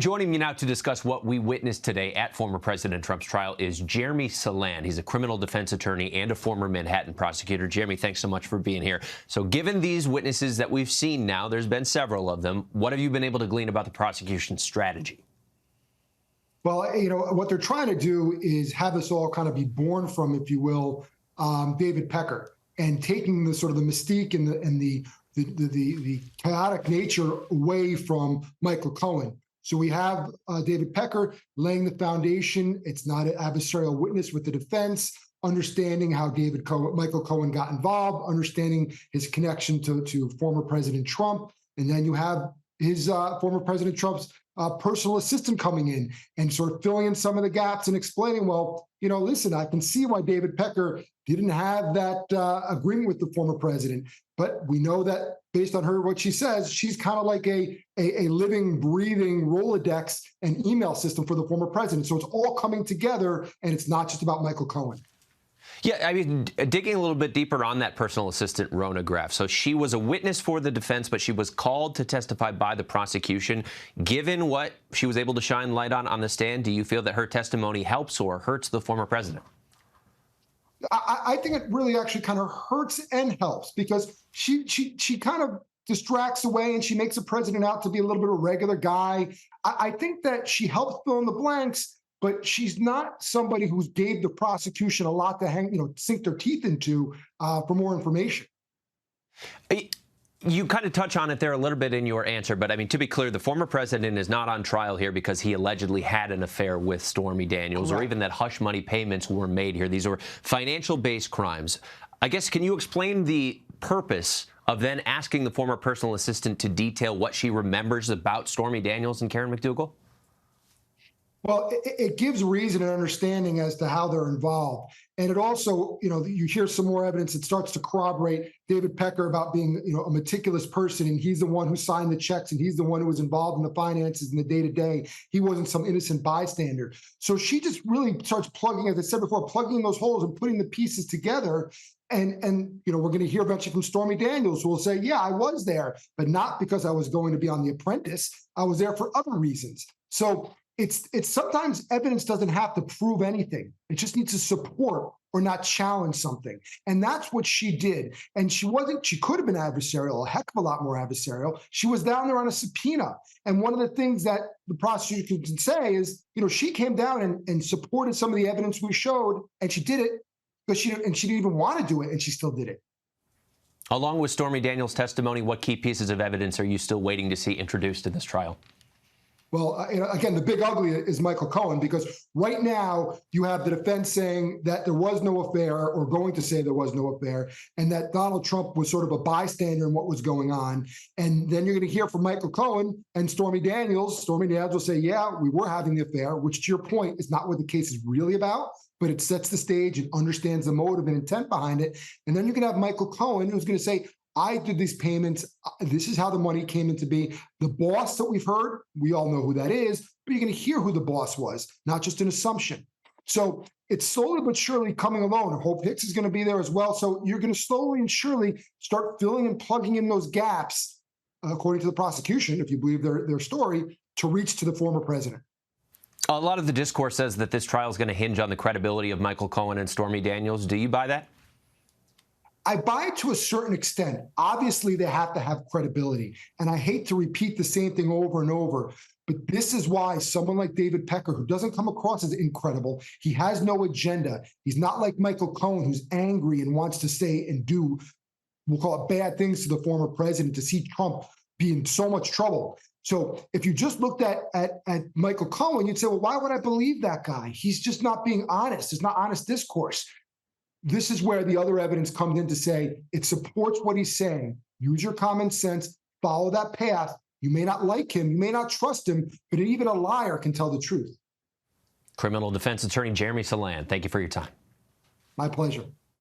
Joining me now to discuss what we witnessed today at former President Trump's trial is Jeremy Saland. He's a criminal defense attorney and a former Manhattan prosecutor. Jeremy, thanks so much for being here. So given these witnesses that we've seen now, there's been several of them, what have you been able to glean about the prosecution's strategy? Well, what they're trying to do is have us all kind of be born from, if you will, David Pecker, and taking the sort of the mystique and the chaotic nature away from Michael Cohen. So we have David Pecker laying the foundation. It's not an adversarial witness with the defense, understanding how Michael Cohen got involved, understanding his connection to former President Trump. And then you have his former President Trump's personal assistant coming in and sort of filling in some of the gaps and explaining, well, listen, I can see why David Pecker didn't have that agreement with the former president. But we know that based on what she says, she's kind of like a living, breathing Rolodex and email system for the former president. So it's all coming together, and it's not just about Michael Cohen. Yeah, I mean, digging a little bit deeper on that personal assistant, Rona Graff. So she was a witness for the defense, but she was called to testify by the prosecution. Given what she was able to shine light on the stand, do you feel that her testimony helps or hurts the former president? I think it really actually kind of hurts and helps, because she kind of distracts away and she makes the president out to be a little bit of a regular guy. I think that she helps fill in the blanks, but she's not somebody who's gave the prosecution a lot to sink their teeth into for more information. You kind of touch on it there a little bit in your answer, but I mean, to be clear, the former president is not on trial here because he allegedly had an affair with Stormy Daniels, or even that hush money payments were made here. These were financial-based crimes. I guess, can you explain the purpose of then asking the former personal assistant to detail what she remembers about Stormy Daniels and Karen McDougal? Well, it gives reason and understanding as to how they're involved. And it also, you hear some more evidence that starts to corroborate David Pecker about being, a meticulous person. And he's the one who signed the checks, and he's the one who was involved in the finances and the day-to-day. He wasn't some innocent bystander. So she just really starts plugging, as I said before, plugging in those holes and putting the pieces together. And we're going to hear eventually from Stormy Daniels, who will say, yeah, I was there, but not because I was going to be on The Apprentice. I was there for other reasons. So it's sometimes evidence doesn't have to prove anything. It just needs to support or not challenge something. And that's what she did. And she could have been adversarial, a heck of a lot more adversarial. She was down there on a subpoena. And one of the things that the prosecution can say is, she came down and supported some of the evidence we showed, and she did it because she didn't even want to do it, and she still did it. Along with Stormy Daniels' testimony, what key pieces of evidence are you still waiting to see introduced in this trial? Well, again, the big ugly is Michael Cohen, because right now you have the defense saying that there was no affair, or going to say there was no affair, and that Donald Trump was sort of a bystander in what was going on. And then you're going to hear from Michael Cohen and Stormy Daniels. Stormy Daniels will say, yeah, we were having the affair, which, to your point, is not what the case is really about, but it sets the stage and understands the motive and intent behind it. And then you're going to have Michael Cohen, who's going to say, I did these payments. This is how the money came into being. The boss that we've heard, we all know who that is, but you're going to hear who the boss was, not just an assumption. So it's slowly but surely coming along. Hope Hicks is going to be there as well. So you're going to slowly and surely start filling and plugging in those gaps, according to the prosecution, if you believe their story, to reach to the former president. A lot of the discourse says that this trial is going to hinge on the credibility of Michael Cohen and Stormy Daniels. Do you buy that? I buy it to a certain extent. Obviously, they have to have credibility. And I hate to repeat the same thing over and over, but this is why someone like David Pecker, who doesn't come across as incredible, he has no agenda. He's not like Michael Cohen, who's angry and wants to say and do, we'll call it, bad things to the former president, to see Trump be in so much trouble. So if you just looked at Michael Cohen, you'd say, well, why would I believe that guy? He's just not being honest. It's not honest discourse. This is where the other evidence comes in to say it supports what he's saying. Use your common sense, follow that path. You may not like him, you may not trust him, but even a liar can tell the truth. Criminal defense attorney Jeremy Saland, thank you for your time. My pleasure.